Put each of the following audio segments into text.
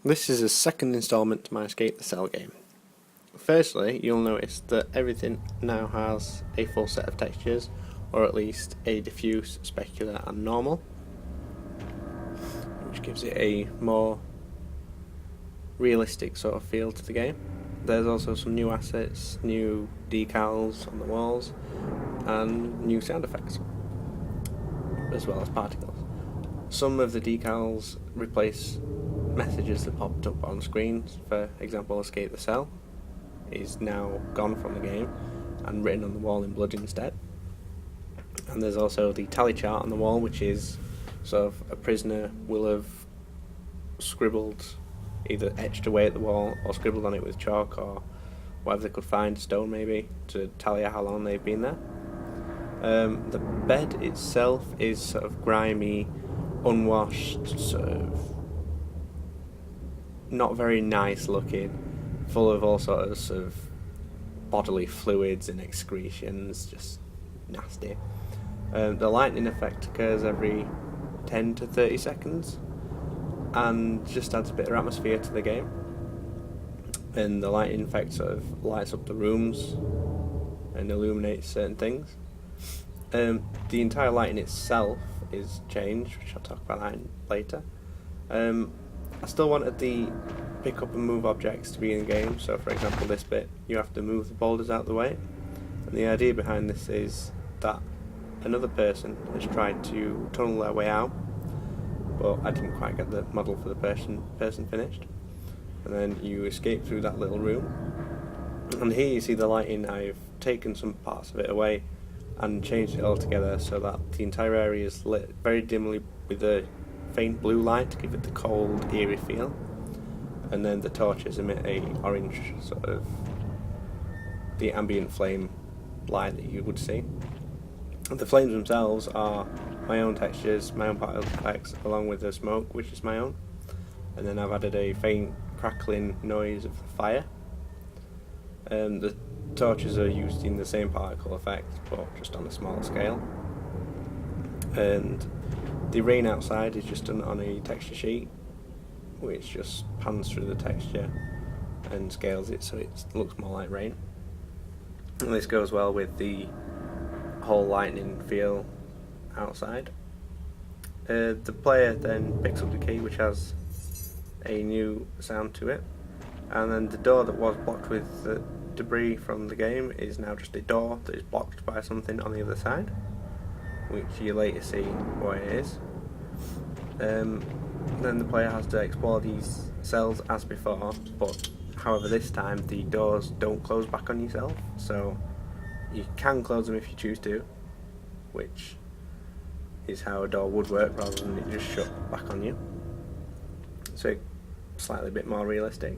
This is the second installment to my Escape the Cell game. Firstly, you'll notice that everything now has a full set of textures, or at least a diffuse, specular and normal, which gives it a more realistic sort of feel to the game. There's also some new assets, new decals on the walls, and new sound effects, as well as particles. Some of the decals replace messages that popped up on screens. For example, Escape the Cell is now gone from the game and written on the wall in blood instead. And there's also the tally chart on the wall, which is sort of a prisoner will have scribbled, either etched away at the wall or scribbled on it with chalk or whatever they could find, stone maybe, to tally how long they've been there. The bed itself is sort of grimy, unwashed, sort of not very nice looking, full of all sorts of bodily fluids and excretions, just nasty. The lightning effect occurs every 10 to 30 seconds and just adds a bit of atmosphere to the game. And the lightning effect sort of lights up the rooms and illuminates certain things. The entire lighting itself is changed, which I'll talk about that later. I still wanted the pick up and move objects to be in the game, so for example this bit, you have to move the boulders out of the way. And the idea behind this is that another person has tried to tunnel their way out, but I didn't quite get the model for the person finished. And then you escape through that little room. And here you see the lighting. I've taken some parts of it away and changed it all together so that the entire area is lit very dimly with a faint blue light to give it the cold, eerie feel. And then the torches emit a orange sort of the ambient flame light that you would see. The flames themselves are my own textures, my own particle effects, along with the smoke, which is my own. And then I've added a faint crackling noise of the fire. The torches are used in the same particle effect, but just on a smaller scale. And the rain outside is just done on a texture sheet, which just pans through the texture and scales it so it looks more like rain. And this goes well with the whole lightning feel outside. The player then picks up the key, which has a new sound to it, and then the door that was blocked with the debris from the game is now just a door that is blocked by something on the other side, which you later see what it is. Then the player has to explore these cells as before, but however this time the doors don't close back on yourself, so you can close them if you choose to, which is how a door would work rather than it just shut back on you. So slightly a bit more realistic.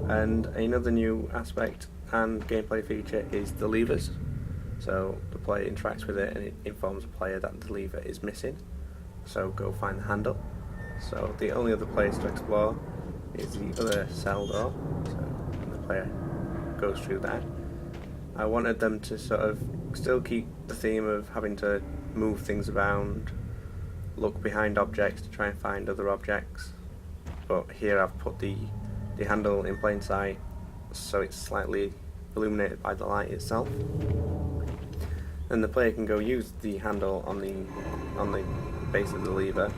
And another new aspect and gameplay feature is the levers. So the player interacts with it and it informs the player that the lever is missing, so go find the handle. So the only other place to explore is the other cell door, so the player goes through that. I wanted them to sort of still keep the theme of having to move things around, look behind objects to try and find other objects, but here I've put the handle in plain sight so it's slightly illuminated by the light itself. And the player can go use the handle on the base of the lever,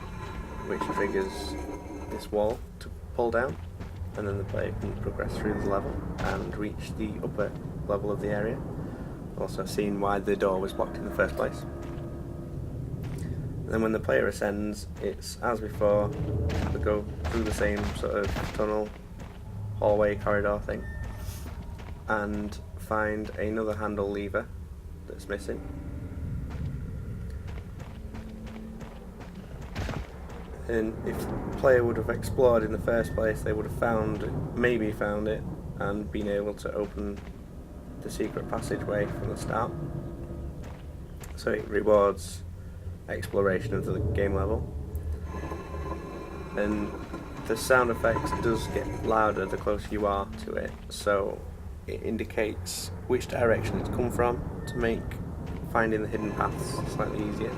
which triggers this wall to pull down, and then the player can progress through the level and reach the upper level of the area, also seeing why the door was blocked in the first place. And then when the player ascends, it's as before, to go through the same sort of tunnel, hallway, corridor thing, and find another handle lever that's missing. And if the player would have explored in the first place, they would have maybe found it and been able to open the secret passageway from the start. So it rewards exploration of the game level. And the sound effect does get louder the closer you are to it, so it indicates which direction it's come from to make finding the hidden paths slightly easier.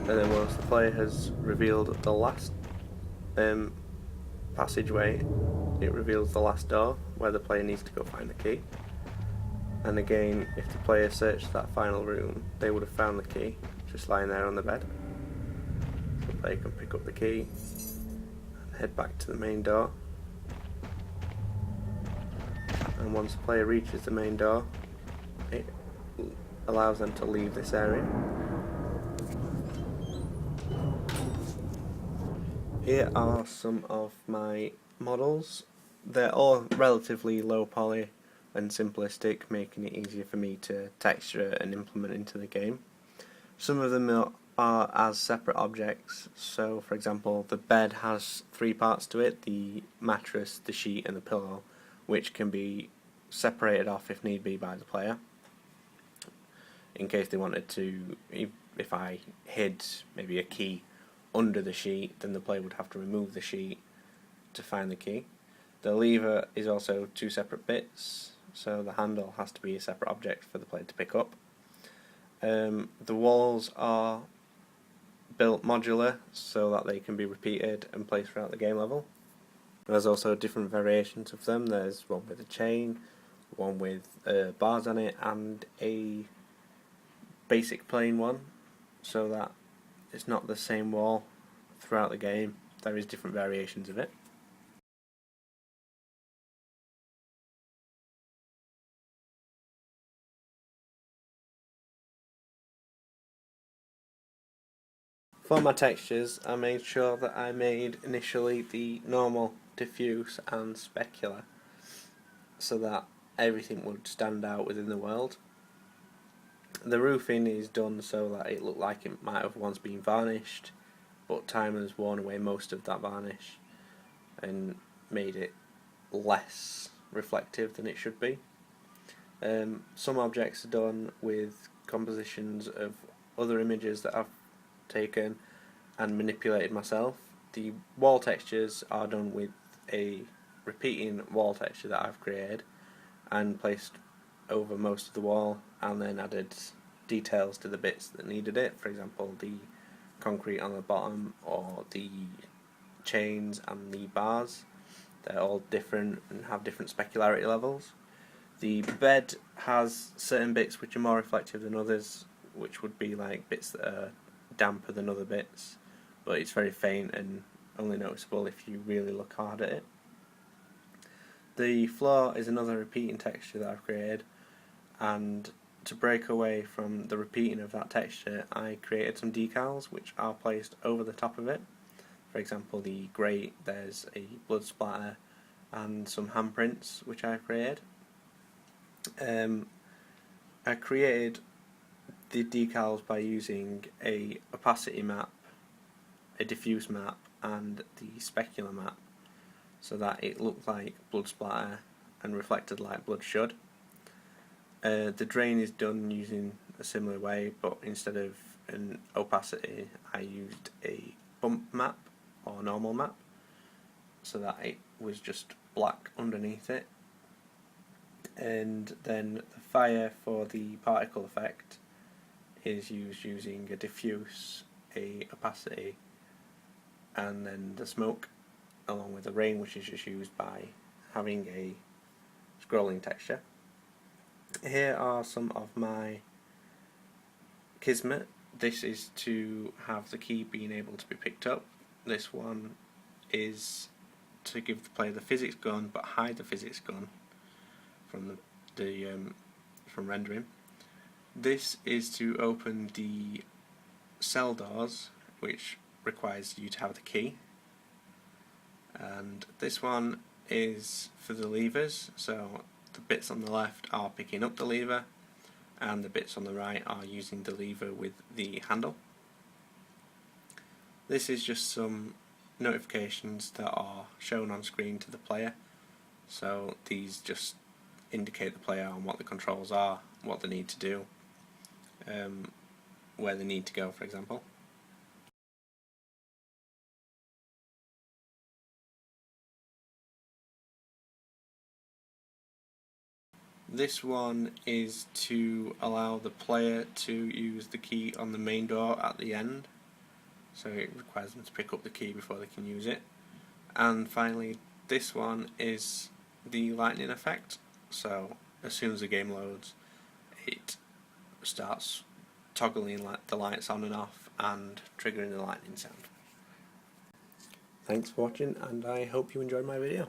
And then once the player has revealed the last passageway, it reveals the last door where the player needs to go find the key. And again, if the player searched that final room, they would have found the key just lying there on the bed. So the player can pick up the key and head back to the main door. And once the player reaches the main door, it allows them to leave this area. Here are some of my models. They're all relatively low poly and simplistic, making it easier for me to texture and implement into the game. Some of them are as separate objects, so for example the bed has 3 parts to it: the mattress, the sheet and the pillow, which can be separated off if need be by the player. In case they wanted to, if I hid maybe a key under the sheet, then the player would have to remove the sheet to find the key. The lever is also 2 separate bits, so the handle has to be a separate object for the player to pick up. The walls are built modular so that they can be repeated and placed throughout the game level. There's also different variations of them. There's one with a chain, one with bars on it, and a basic plain one, so that it's not the same wall throughout the game. There is different variations of it. For my textures, I made sure that I made initially the normal, diffuse and specular, so that everything would stand out within the world. The roofing is done so that it looked like it might have once been varnished, but time has worn away most of that varnish and made it less reflective than it should be. Some objects are done with compositions of other images that I've taken and manipulated myself. The wall textures are done with a repeating wall texture that I've created and placed over most of the wall, and then added details to the bits that needed it. For example, the concrete on the bottom, or the chains and the bars. They're all different and have different specularity levels. The bed has certain bits which are more reflective than others, which would be like bits that are damper than other bits, but it's very faint and only noticeable if you really look hard at it. The floor is another repeating texture that I've created, and to break away from the repeating of that texture, I created some decals which are placed over the top of it. For example, the grate, there's a blood splatter and some handprints which I created. I created the decals by using a opacity map, a diffuse map and the specular map, so that it looked like blood splatter and reflected like blood should. The drain is done using a similar way, but instead of an opacity I used a bump map or normal map, so that it was just black underneath it. And then the fire for the particle effect is used using a diffuse, a opacity, and then the smoke, along with the rain, which is just used by having a scrolling texture. Here are some of my Kismet. This is to have the key being able to be picked up. This one is to give the player the physics gun but hide the physics gun from from rendering. This is to open the cell doors, which requires you to have the key. And this one is for the levers, so the bits on the left are picking up the lever and the bits on the right are using the lever with the handle. This is just some notifications that are shown on screen to the player, so these just indicate the player on what the controls are, what they need to do, where they need to go, for example. This one is to allow the player to use the key on the main door at the end, so it requires them to pick up the key before they can use it. And finally, this one is the lightning effect. So as soon as the game loads, it starts toggling the lights on and off and triggering the lightning sound. Thanks for watching, and I hope you enjoyed my video.